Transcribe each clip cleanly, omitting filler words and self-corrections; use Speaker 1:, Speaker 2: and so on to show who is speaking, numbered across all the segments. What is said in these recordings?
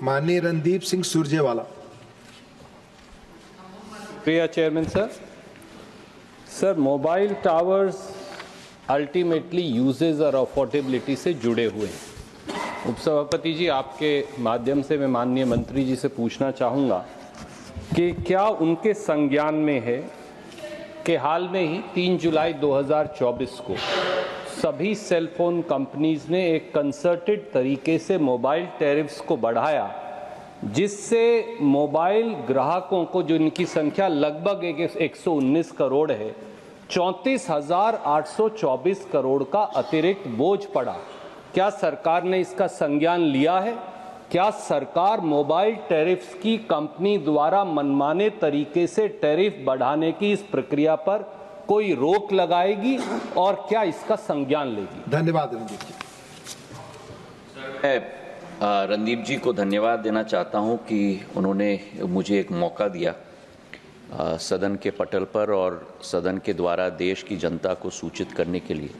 Speaker 1: माननीय रणदीप सिंह सुरजेवाला।
Speaker 2: प्रिय chairman sir, mobile towers ultimately usages और अफोर्डेबिलिटी से जुड़े हुए हैं। उपसभापति जी, आपके माध्यम से मैं माननीय मंत्री जी से पूछना चाहूँगा कि क्या उनके संज्ञान में है कि हाल में ही 3 जुलाई 2024 को सभी सेलफोन कंपनीज ने एक कंसर्टेड तरीके से मोबाइल टैरिफ्स को बढ़ाया, जिससे मोबाइल ग्राहकों को, जो इनकी संख्या लगभग 119 करोड़ है, 34,824 करोड़ का अतिरिक्त बोझ पड़ा। क्या सरकार ने इसका संज्ञान लिया है? क्या सरकार मोबाइल टैरिफ्स की कंपनी द्वारा मनमाने तरीके से टैरिफ बढ़ाने की इस प्रक्रिया पर कोई रोक लगाएगी और क्या इसका संज्ञान लेगी?
Speaker 1: धन्यवाद रणदीप जी।
Speaker 3: मैं रणदीप जी को धन्यवाद देना चाहता हूं कि उन्होंने मुझे एक मौका दिया सदन के पटल पर और सदन के द्वारा देश की जनता को सूचित करने के लिए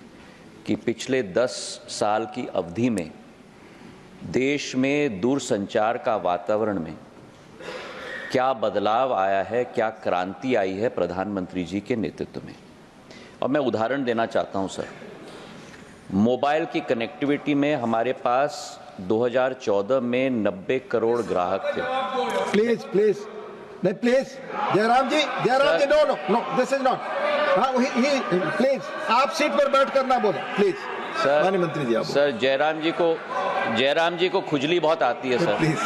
Speaker 3: कि पिछले 10 साल की अवधि में देश में दूरसंचार का वातावरण में क्या बदलाव आया है, क्या क्रांति आई है प्रधानमंत्री जी के नेतृत्व में। और मैं उदाहरण देना चाहता हूं सर, मोबाइल की कनेक्टिविटी में हमारे पास 2014 में 90 करोड़ ग्राहक थे।
Speaker 1: प्लीज प्लीज नहीं, please Jairam ji, no no no, this is not. Please आप सीट पर बैठ कर ना बोले, प्लीज।
Speaker 3: सर,
Speaker 1: माननीय मंत्री जी, आप
Speaker 3: सर जयराम जी को खुजली बहुत आती है सर।
Speaker 1: प्लीज,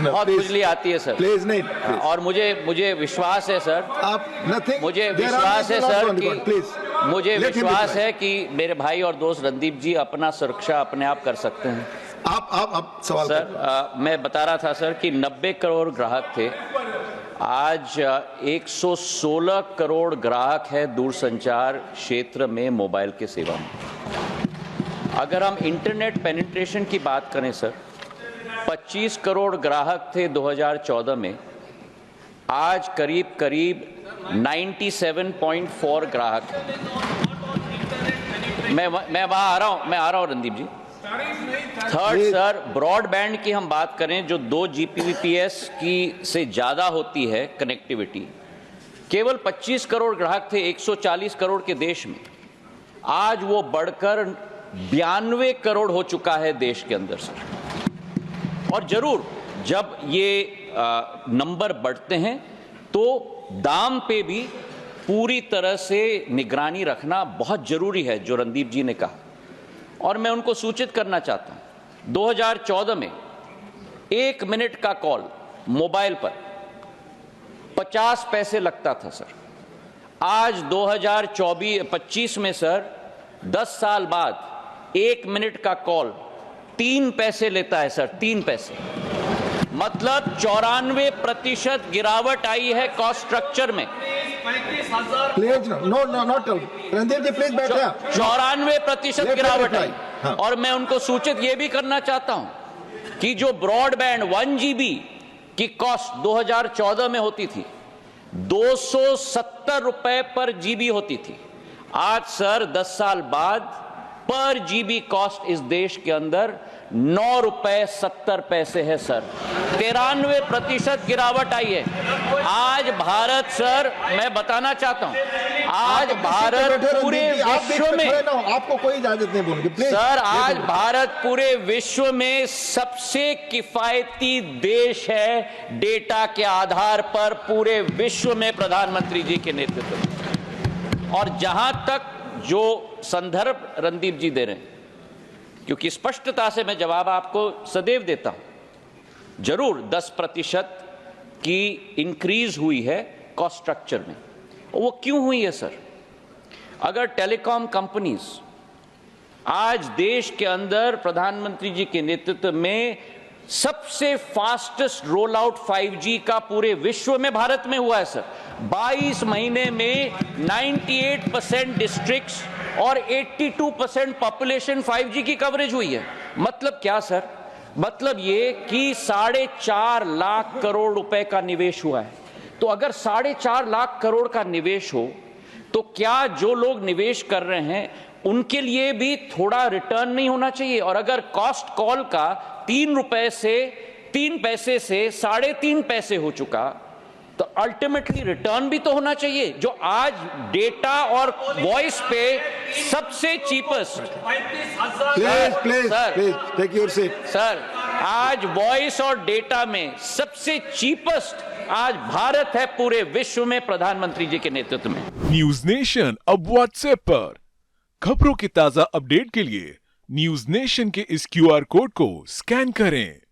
Speaker 3: बहुत खुजली आती है सर।
Speaker 1: प्लीज नहीं, प्लीज।
Speaker 3: और मुझे विश्वास है सर,
Speaker 1: आप नथिंग,
Speaker 3: मुझे विश्वास है सर कि
Speaker 1: प्लीज,
Speaker 3: मुझे विश्वास है कि मेरे भाई और दोस्त रणदीप जी अपना सुरक्षा अपने आप कर सकते हैं।
Speaker 1: आप सवाल
Speaker 3: सर, मैं बता रहा था सर कि 90 करोड़ ग्राहक थे, आज 116 करोड़ ग्राहक है दूरसंचार क्षेत्र में मोबाइल के सेवा में। अगर हम इंटरनेट पेनिट्रेशन की बात करें सर, 25 करोड़ ग्राहक थे 2014 में, आज करीब 97.4 ग्राहक हैं। मैं वहां आ रहा हूं रणदीप जी। थर्ड सर, ब्रॉडबैंड की हम बात करें जो 2 Gbps की से ज्यादा होती है कनेक्टिविटी, केवल 25 करोड़ ग्राहक थे 140 करोड़ के देश में, आज वो बढ़कर 92 करोड़ हो चुका है देश के अंदर सर। और जरूर जब ये नंबर बढ़ते हैं तो दाम पे भी पूरी तरह से निगरानी रखना बहुत जरूरी है, जो रणदीप जी ने कहा। और मैं उनको सूचित करना चाहता हूं, 2014 में 1 मिनट का कॉल मोबाइल पर 50 पैसे लगता था सर। आज 2025 में सर, 10 साल बाद 1 मिनट का कॉल 3 पैसे लेता है सर, 3 पैसे। मतलब 94% गिरावट आई है कॉस्ट स्ट्रक्चर में।
Speaker 1: Please no not Randeep ji, please बैठे।
Speaker 3: 94% गिरावट आई।
Speaker 1: हाँ।
Speaker 3: और मैं उनको सूचित ये भी करना चाहता हूं कि जो ब्रॉडबैंड 1 GB की कॉस्ट 2014 में होती थी, 270 रुपए पर GB होती थी, आज सर 10 साल बाद पर GB कॉस्ट इस देश के अंदर 9 रुपए 70 पैसे है सर। 93% गिरावट आई है। आज भारत सर, मैं बताना चाहता हूं, आज भारत पूरे विश्व में,
Speaker 1: आपको कोई इजाजत नहीं बोलूंगी प्लीज
Speaker 3: सर, आज भारत पूरे विश्व में सबसे किफायती देश है डेटा के आधार पर, पूरे विश्व में प्रधानमंत्री जी के नेतृत्व में। और जहां तक जो संदर्भ रणदीप जी दे रहे हैं, क्योंकि स्पष्टता से मैं जवाब आपको सदैव देता हूं, जरूर 10% की इंक्रीज हुई है कॉस्ट स्ट्रक्चर में। वो क्यों हुई है सर? अगर टेलीकॉम कंपनीज आज देश के अंदर प्रधानमंत्री जी के नेतृत्व में सबसे फास्टेस्ट रोल आउट 5G का पूरे विश्व में भारत में हुआ है सर। 22 महीने में 98% डिस्ट्रिक्ट्स और 82% पॉपुलेशन 5G की कवरेज हुई है। मतलब क्या सर? मतलब ये कि 4.5 लाख करोड़ रुपए का निवेश हुआ है। तो अगर 4.5 लाख करोड़ का निवेश हो तो क्या जो लोग निवेश कर रहे हैं उनके लिए भी थोड़ा रिटर्न नहीं होना चाहिए? और अगर कॉस्ट कॉल का 3 रुपए से 3 पैसे से 3.5 पैसे हो चुका, तो अल्टीमेटली रिटर्न भी तो होना चाहिए। जो आज डेटा और वॉइस पे सबसे cheapest,
Speaker 1: Please,
Speaker 3: Sir.
Speaker 1: please, take your seat.
Speaker 3: Sir, आज वॉइस और डेटा में सबसे चीपेस्ट आज भारत है पूरे विश्व में प्रधानमंत्री जी के नेतृत्व में।
Speaker 4: न्यूज नेशन अब व्हाट्सएप पर खबरों की ताजा अपडेट के लिए न्यूज नेशन के इस क्यूआर कोड को स्कैन करें।